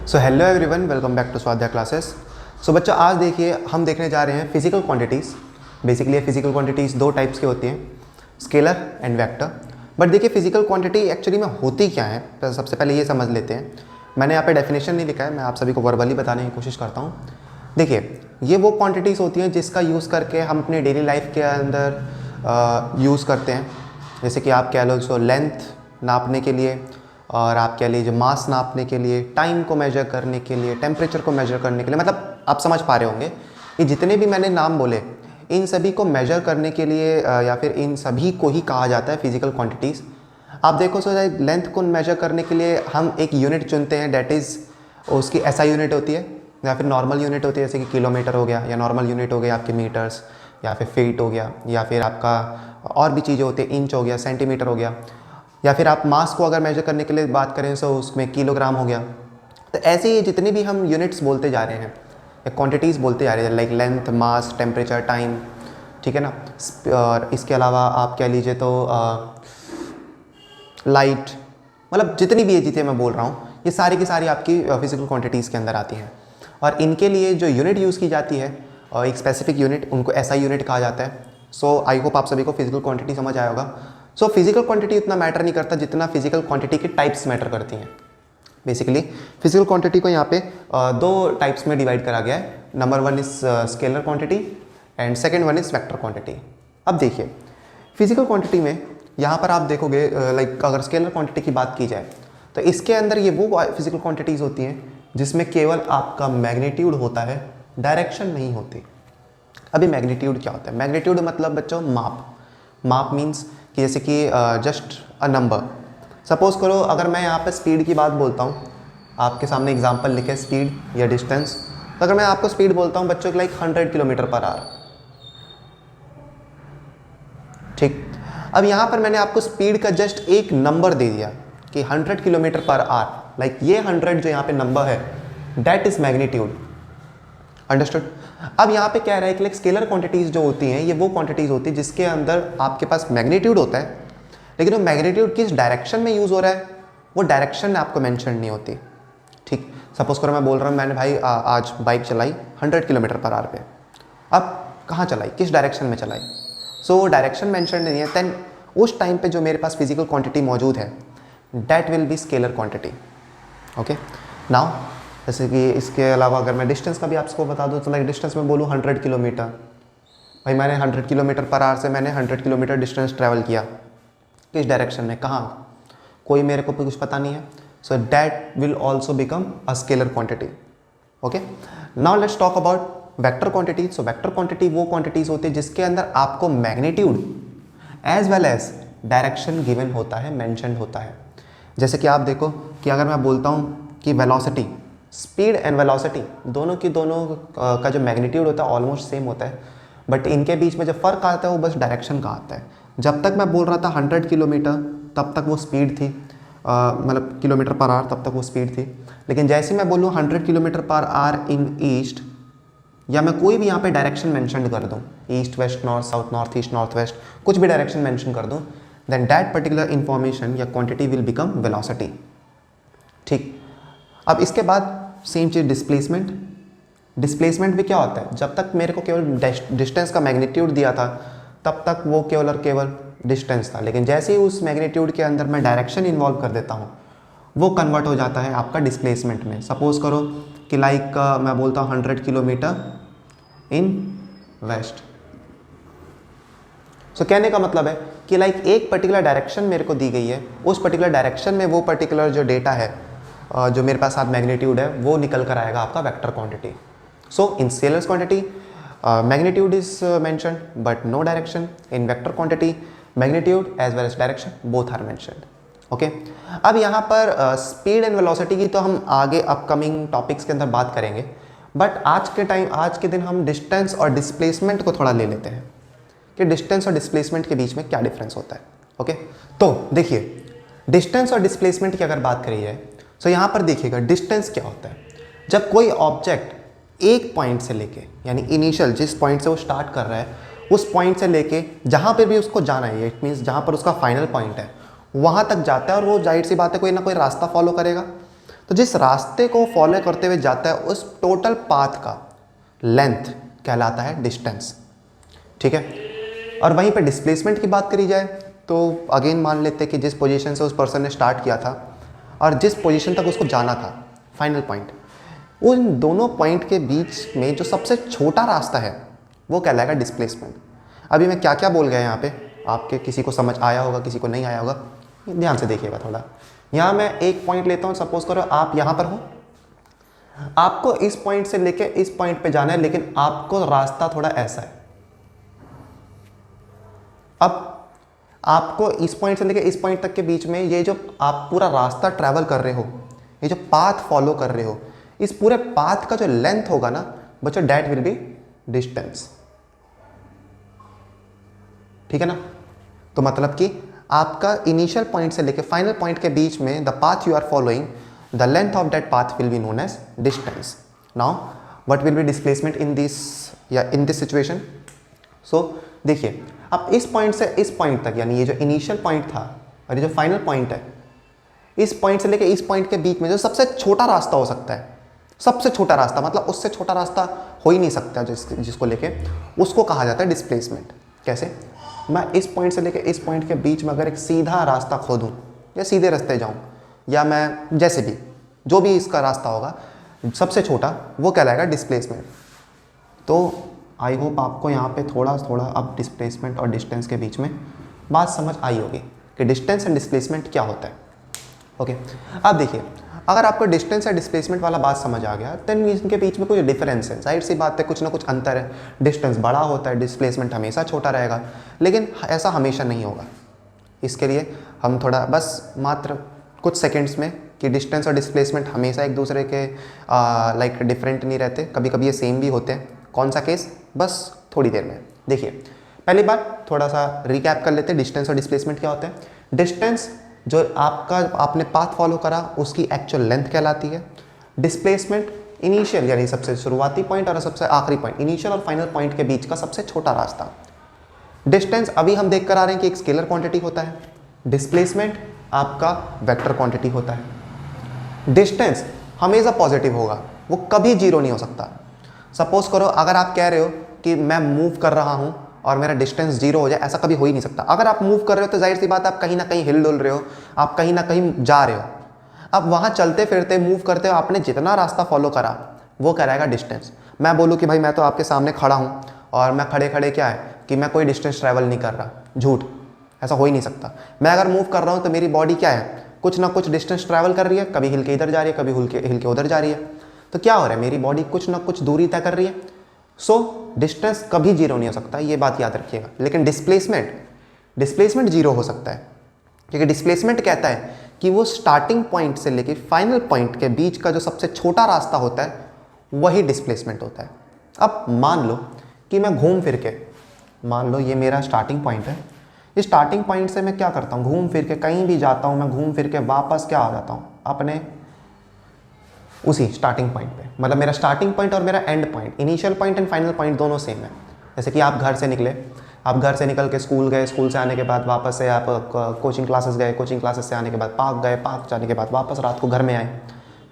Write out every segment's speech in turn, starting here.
So hello everyone, welcome back to Swadhyay classes. So बच्चों, आज देखिए हम देखने जा रहे हैं physical quantities. Basically physical quantities दो टाइप्स की होती हैं, स्केलर एंड वेक्टर। बट देखिए फिजिकल क्वांटिटी एक्चुअली में होती क्या है, तो सबसे पहले ये समझ लेते हैं। मैंने यहाँ पे डेफिनेशन नहीं लिखा है, मैं आप सभी को वर्बली बताने की कोशिश करता हूँ। देखिए ये वो क्वान्टिटीज़ होती हैं जिसका यूज़ करके हम अपने डेली लाइफ के अंदर यूज़ करते हैं। जैसे कि आप कह लो सो लेंथ नापने के लिए, और आप कह लीजिए मास नापने के लिए, टाइम को मेजर करने के लिए, टेम्परेचर को मेजर करने के लिए। मतलब आप समझ पा रहे होंगे कि जितने भी मैंने नाम बोले इन सभी को मेजर करने के लिए या फिर इन सभी को ही कहा जाता है फिजिकल क्वांटिटीज़। आप देखो सो लेंथ को मेजर करने के लिए हम एक यूनिट चुनते हैं, डेट इज़ उसकी एसआई यूनिट होती है या फिर नॉर्मल यूनिट होती है, जैसे कि किलोमीटर हो गया, या नॉर्मल यूनिट हो गया आपके मीटर्स, या फिर फीट हो गया, या फिर आपका और भी चीज़ें होती है, इंच हो गया, सेंटीमीटर हो गया, या फिर आप मास को अगर मेजर करने के लिए बात करें तो उसमें किलोग्राम हो गया। तो ऐसे ही जितनी भी हम यूनिट्स बोलते जा रहे हैं या क्वांटिटीज़ बोलते जा रहे हैं, लाइक लेंथ, मास, टेम्परेचर, टाइम, ठीक है ना। और इसके अलावा आप कह लीजिए तो लाइट, मतलब जितनी भी ये चीज़ें मैं बोल रहा हूँ ये सारी की सारी आपकी फिजिकल क्वांटिटीज़ के अंदर आती हैं। और इनके लिए जो यूनिट यूज़ की जाती है, एक स्पेसिफिक यूनिट, उनको एसआई यूनिट कहा जाता है। सो आई होप आप सभी को फिजिकल क्वांटिटी समझ आया होगा। सो फिजिकल क्वांटिटी उतना मैटर नहीं करता जितना फिजिकल क्वांटिटी की टाइप्स मैटर करती हैं। बेसिकली फिजिकल क्वांटिटी को यहाँ पे दो टाइप्स में डिवाइड करा गया है। Number one is scalar quantity and second one is vector quantity. अब देखिए फिजिकल क्वांटिटी में यहाँ पर आप देखोगे लाइक अगर स्केलर क्वांटिटी की बात की जाए तो इसके अंदर ये वो फिजिकल क्वांटिटीज़ होती हैं जिसमें केवल आपका मैग्नीट्यूड होता है, डायरेक्शन नहीं होती। अभी मैग्नीट्यूड क्या होता है? मैग्नीट्यूड मतलब बच्चों माप। माप मीन्स कि जैसे कि जस्ट अ नंबर। सपोज करो अगर मैं यहाँ पे स्पीड की बात बोलता हूँ, आपके सामने एग्जांपल लिखे स्पीड या डिस्टेंस, तो अगर मैं आपको स्पीड बोलता हूँ बच्चों लाइक 100 किलोमीटर पर आवर, ठीक। अब यहाँ पर मैंने आपको स्पीड का जस्ट एक नंबर दे दिया कि 100 किलोमीटर पर आवर, लाइक ये 100 जो यहाँ पे नंबर है दैट इज मैग्नीट्यूड। अंडरस्टूड। अब यहाँ पे क्या रहा है कि लाइक स्केलर क्वांटिटीज़ जो होती हैं ये वो क्वांटिटीज़ होती है जिसके अंदर आपके पास मैग्नीट्यूड होता है, लेकिन वो मैग्नीट्यूड किस डायरेक्शन में यूज़ हो रहा है वो डायरेक्शन आपको मेंशन नहीं होती, ठीक। सपोज करो मैं बोल रहा हूँ मैंने भाई आज बाइक चलाई 100 किलोमीटर पर आवर पे। अब कहाँ चलाई, किस डायरेक्शन में चलाई, सो डायरेक्शन मेंशन नहीं है। देन उस टाइम पे जो मेरे पास फिजिकल क्वांटिटी मौजूद है that will be scalar quantity. Okay now जैसे कि इसके अलावा अगर मैं डिस्टेंस का भी आपको बता दूं तो लाइक डिस्टेंस में बोलूँ 100 किलोमीटर, भाई मैंने 100 किलोमीटर पर आवर से मैंने 100 किलोमीटर डिस्टेंस ट्रैवल किया, किस डायरेक्शन में, कहाँ, कोई मेरे को कुछ पता नहीं है। So that will also become a scalar quantity. Okay now let's talk about vector quantity. So vector quantity वो क्वांटिटीज़ होती है जिसके अंदर आपको magnitude as well as direction given होता है, मैंशन होता है। जैसे कि आप देखो कि अगर मैं बोलता हूँ कि वेलोसिटी, स्पीड एंड वेलोसिटी दोनों की दोनों का जो मैग्नीट्यूड होता है ऑलमोस्ट सेम होता है, बट इनके बीच में जो फ़र्क आता है वो बस डायरेक्शन का आता है। जब तक मैं बोल रहा था 100 किलोमीटर तब तक वो स्पीड थी, मतलब किलोमीटर पर आवर तब तक वो स्पीड थी। लेकिन जैसे मैं बोलूँ 100 किलोमीटर पर आवर इन ईस्ट, या मैं कोई भी यहाँ पे डायरेक्शन मेंशन कर दूँ, east, west, north, south, north east, north west, कुछ भी डायरेक्शन मेंशन कर दूँ, देन दैट पर्टिकुलर इन्फॉर्मेशन या क्वांटिटी विल बिकम वेलोसिटी, ठीक। अब इसके बाद सेम चीज़ डिस्प्लेसमेंट। डिस्प्लेसमेंट भी क्या होता है, जब तक मेरे को केवल डिस्टेंस का मैग्नीट्यूड दिया था तब तक वो केवल और केवल डिस्टेंस था, लेकिन जैसे ही उस मैग्नीट्यूड के अंदर मैं डायरेक्शन इन्वॉल्व कर देता हूँ वो कन्वर्ट हो जाता है आपका डिस्प्लेसमेंट में। सपोज करो कि लाइक मैं बोलता हूँ 100 किलोमीटर इन वेस्ट। सो कहने का मतलब है कि लाइक एक पर्टिकुलर डायरेक्शन मेरे को दी गई है, उस पर्टिकुलर डायरेक्शन में वो पर्टिकुलर जो डेटा है जो मेरे पास साथ मैग्नीट्यूड है वो निकल कर आएगा आपका vector quantity. So in scalar quantity magnitude is mentioned but no direction. In vector quantity magnitude as well as direction both are mentioned. Okay अब यहाँ पर स्पीड एंड वेलोसिटी की तो हम आगे अपकमिंग टॉपिक्स के अंदर बात करेंगे, बट आज के दिन हम डिस्टेंस और डिस्प्लेसमेंट को थोड़ा ले लेते हैं कि डिस्टेंस और डिस्प्लेसमेंट के बीच में क्या डिफरेंस होता है। ओके तो देखिए डिस्टेंस और डिस्प्लेसमेंट की अगर बात करी जाए तो यहाँ पर देखिएगा डिस्टेंस क्या होता है, जब कोई ऑब्जेक्ट एक पॉइंट से लेके, यानी इनिशियल जिस पॉइंट से वो स्टार्ट कर रहा है उस पॉइंट से लेके जहाँ पर भी उसको जाना है, इट मीन्स जहाँ पर उसका फाइनल पॉइंट है वहाँ तक जाता है, और वो जाहिर सी बात है कोई ना कोई रास्ता फॉलो करेगा। तो जिस रास्ते को फॉलो करते हुए जाता है उस टोटल पाथ का लेंथ कहलाता है डिस्टेंस, ठीक है। और वहीं पे डिस्प्लेसमेंट की बात करी जाए तो अगेन मान लेते हैं कि जिस पोजीशन से उस पर्सन ने स्टार्ट किया था और जिस पोजीशन तक उसको जाना था फाइनल पॉइंट, उन दोनों पॉइंट के बीच में जो सबसे छोटा रास्ता है वो कहलाएगा डिस्प्लेसमेंट। अभी मैं क्या क्या बोल गया यहाँ पे, आपके किसी को समझ आया होगा, किसी को नहीं आया होगा, ध्यान से देखिएगा थोड़ा। यहाँ मैं एक पॉइंट लेता हूँ, सपोज करो आप यहाँ पर हो, आपको इस पॉइंट से लेके इस पॉइंट पे जाना है, लेकिन आपको रास्ता थोड़ा ऐसा है। अब आपको इस पॉइंट से लेके इस पॉइंट तक के बीच में ये जो आप पूरा रास्ता ट्रैवल कर रहे हो, ये जो पाथ फॉलो कर रहे हो, इस पूरे पाथ का जो लेंथ होगा ना बच्चों, दैट विल बी डिस्टेंस, ठीक है ना। तो मतलब कि आपका इनिशियल पॉइंट से लेके फाइनल पॉइंट के बीच में the path you are following, the length of that path will be known as distance. Now what will be displacement in this situation. So देखिए, अब इस पॉइंट से इस पॉइंट तक, यानी ये जो इनिशियल पॉइंट था और ये जो फाइनल पॉइंट है, इस पॉइंट से लेके इस पॉइंट के बीच में जो सबसे छोटा रास्ता हो सकता है, सबसे छोटा रास्ता मतलब उससे छोटा रास्ता हो ही नहीं सकता जिसको लेके, उसको कहा जाता है डिस्प्लेसमेंट। कैसे? मैं इस पॉइंट से लेके इस पॉइंट के बीच में अगर एक सीधा रास्ता खोदूं या सीधे रास्ते जाऊं, या मैं जैसे भी जो भी इसका रास्ता होगा सबसे छोटा, वो कहलाएगा डिस्प्लेसमेंट। तो आई होप आपको यहाँ पे थोड़ा अब डिस्प्लेसमेंट और डिस्टेंस के बीच में बात समझ आई होगी कि डिस्टेंस एंड डिस्प्लेसमेंट क्या होता है। ओके, अब देखिए, अगर आपको डिस्टेंस या डिस्प्लेसमेंट वाला बात समझ आ गया, देन इनके बीच में कुछ डिफरेंस है, जाहिर सी बात है कुछ ना कुछ अंतर है। डिस्टेंस बड़ा होता है, डिस्प्लेसमेंट हमेशा छोटा रहेगा, लेकिन ऐसा हमेशा नहीं होगा। इसके लिए हम थोड़ा बस मात्र कुछ सेकेंड्स में कि डिस्टेंस और डिस्प्लेसमेंट हमेशा एक दूसरे के लाइक डिफरेंट नहीं रहते, कभी कभी ये सेम भी होते हैं। कौन सा केस, बस थोड़ी देर में देखिए। पहली बात थोड़ा सा रिकैप कर लेते हैं, डिस्टेंस और डिस्प्लेसमेंट क्या होते हैं। डिस्टेंस जो आपने पाथ फॉलो करा उसकी एक्चुअल लेंथ कहलाती है। डिस्प्लेसमेंट इनिशियल यानी सबसे शुरुआती पॉइंट और सबसे आखिरी पॉइंट, इनिशियल और फाइनल पॉइंट के बीच का सबसे छोटा रास्ता। डिस्टेंस अभी हम देख कर आ रहे हैं कि एक स्केलर क्वांटिटी होता है, डिस्प्लेसमेंट आपका वेक्टर क्वांटिटी होता है। डिस्टेंस हमेशा पॉजिटिव होगा, वो कभी जीरो नहीं हो सकता। सपोज करो अगर आप कह रहे हो कि मैं मूव कर रहा हूँ और मेरा डिस्टेंस जीरो हो जाए, ऐसा कभी हो ही नहीं सकता। अगर आप मूव कर रहे हो तो जाहिर सी बात है आप कहीं ना कहीं हिल डुल रहे हो, आप कहीं ना कहीं जा रहे हो। अब वहाँ चलते फिरते मूव करते हो आपने जितना रास्ता फॉलो करा वो कहलाएगा डिस्टेंस। मैं बोलूँ कि भाई मैं तो आपके सामने खड़ा हूँ और मैं खड़े खड़े क्या है कि मैं कोई डिस्टेंस ट्रैवल नहीं कर रहा, झूठ, ऐसा हो ही नहीं सकता। मैं अगर मूव कर रहा हूँ तो मेरी बॉडी क्या है, कुछ ना कुछ डिस्टेंस ट्रैवल कर रही है, कभी हिल के इधर जा रही है, कभी हिल के उधर जा रही है। तो क्या हो रहा है, मेरी बॉडी कुछ ना कुछ दूरी तय कर रही है। सो डिस्टेंस कभी जीरो नहीं हो सकता, ये बात याद रखिएगा। लेकिन डिस्प्लेसमेंट जीरो हो सकता है, क्योंकि डिस्प्लेसमेंट कहता है कि वो स्टार्टिंग पॉइंट से लेके फाइनल पॉइंट के बीच का जो सबसे छोटा रास्ता होता है वही डिस्प्लेसमेंट होता है। अब मान लो कि मैं घूम फिर के, मान लो ये मेरा स्टार्टिंग पॉइंट है, इस स्टार्टिंग पॉइंट से मैं क्या करता हूँ, घूम फिर के कहीं भी जाता हूँ, मैं घूम फिर के वापस क्या आ जाता हूँ अपने उसी स्टार्टिंग पॉइंट पे। मतलब मेरा स्टार्टिंग पॉइंट और मेरा and point, initial point and final point दोनों सेम है। जैसे कि आप घर से निकले, आप घर से निकल के स्कूल गए, स्कूल से आने के बाद वापस से आप कोचिंग क्लासेस गए, कोचिंग क्लासेस से आने के बाद पार्क गए, पार्क जाने के बाद वापस रात को घर में आए।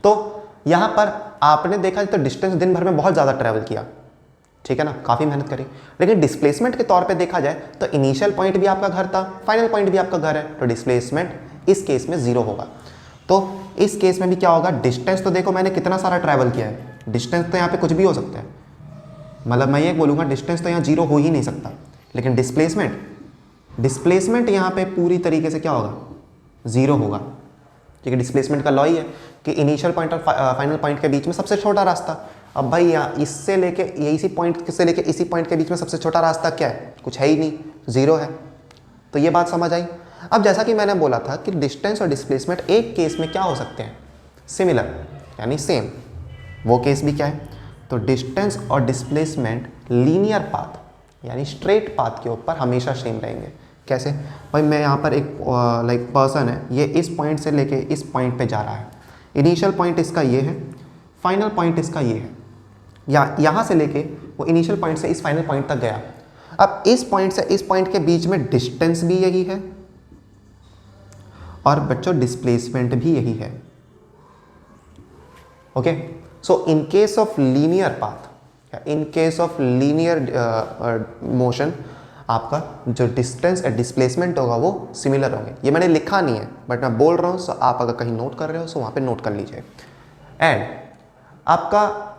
तो यहाँ पर आपने देखा तो डिस्टेंस दिन भर में बहुत ज़्यादा ट्रैवल किया, ठीक है ना, काफ़ी मेहनत करी। लेकिन डिस्प्लेसमेंट के तौर पे देखा जाए तो इनिशियल पॉइंट भी आपका घर था, फाइनल पॉइंट भी आपका घर है, तो डिस्प्लेसमेंट इस केस में जीरो होगा। तो इस केस में भी क्या होगा, डिस्टेंस तो देखो मैंने कितना सारा ट्रैवल किया है, डिस्टेंस तो यहाँ पे कुछ भी हो सकता है, मतलब मैं ये बोलूँगा डिस्टेंस तो यहाँ जीरो हो ही नहीं सकता। लेकिन डिस्प्लेसमेंट यहाँ पे पूरी तरीके से क्या होगा, ज़ीरो होगा, क्योंकि डिस्प्लेसमेंट का लॉ ही है कि इनिशियल पॉइंट और फाइनल पॉइंट के बीच में सबसे छोटा रास्ता। अब भाई यहाँ इससे लेके इसी पॉइंट से लेके इसी पॉइंट के बीच में सबसे छोटा रास्ता क्या है, कुछ है ही नहीं, ज़ीरो है। तो ये बात समझ आई। अब जैसा कि मैंने बोला था कि डिस्टेंस और डिस्प्लेसमेंट एक केस में क्या हो सकते हैं, सिमिलर यानी सेम। वो केस भी क्या है, तो डिस्टेंस और डिस्प्लेसमेंट लीनियर पाथ यानी स्ट्रेट पाथ के ऊपर हमेशा सेम रहेंगे। कैसे भाई, मैं यहाँ पर एक लाइक पर्सन है, ये इस पॉइंट से लेके इस पॉइंट पे जा रहा है, इनिशियल पॉइंट इसका ये है, फाइनल पॉइंट इसका ये है, या यहाँ से लेके वो इनिशियल पॉइंट से इस फाइनल पॉइंट तक गया। अब इस पॉइंट से इस पॉइंट के बीच में डिस्टेंस भी यही है और बच्चों डिस्प्लेसमेंट भी यही है। Okay, so in case of linear path, in case of linear motion, आपका जो डिस्टेंस एंड डिस्प्लेसमेंट होगा वो सिमिलर होंगे। ये मैंने लिखा नहीं है बट मैं बोल रहा हूँ, सो आप अगर कहीं नोट कर रहे हो तो वहाँ पे नोट कर लीजिए। एंड आपका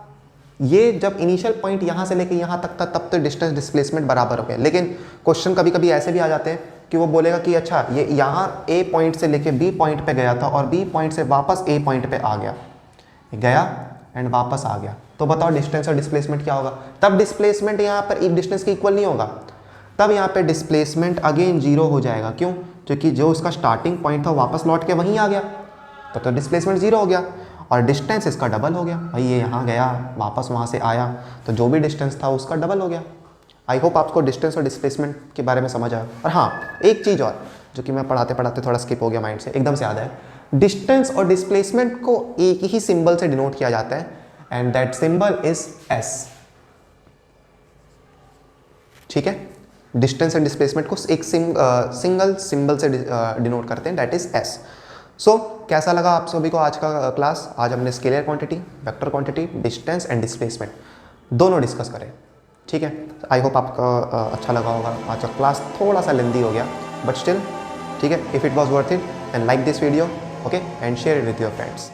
ये जब इनिशियल पॉइंट यहाँ से लेके यहाँ तक था तब तो डिस्टेंस डिस्प्लेसमेंट बराबर हो गया, लेकिन क्वेश्चन कभी कभी ऐसे भी आ जाते हैं कि वो बोलेगा कि अच्छा ये यहाँ ए पॉइंट से लेके बी पॉइंट पे गया था और बी पॉइंट से वापस ए पॉइंट पे आ गया एंड वापस आ गया, तो बताओ डिस्टेंस और डिस्प्लेसमेंट क्या होगा। तब डिस्प्लेसमेंट यहाँ पर एक डिस्टेंस के इक्वल नहीं होगा, तब यहाँ पे डिस्प्लेसमेंट अगेन जीरो हो जाएगा। क्यों? क्योंकि जो उसका स्टार्टिंग पॉइंट था वापस लौट के वहीं आ गया, तो डिस्प्लेसमेंट जीरो हो गया और डिस्टेंस इसका डबल हो गया। भाई ये यहाँ गया वापस वहाँ से आया, तो जो भी डिस्टेंस था उसका डबल हो गया। आई होप आपको डिस्टेंस और डिस्प्लेसमेंट के बारे में समझ आया। और हाँ, एक चीज़ और जो कि मैं पढ़ाते पढ़ाते थोड़ा स्किप हो गया माइंड से, एकदम से याद है, डिस्टेंस और डिस्प्लेसमेंट को एक ही सिंबल से डिनोट किया जाता है and that symbol is S. ठीक है, डिस्टेंस एंड डिस्प्लेसमेंट को एक सिंगल सिंबल से डिनोट करते हैं, दैट इज एस। सो कैसा लगा आप सभी को आज का क्लास? आज हमने scalar quantity, vector quantity, distance and displacement दोनों डिस्कस करें। ठीक है, आई होप आपका अच्छा लगा होगा। आज का क्लास थोड़ा सा लेंदी हो गया बट स्टिल ठीक है, if it was worth it and like this video okay and share it with your friends.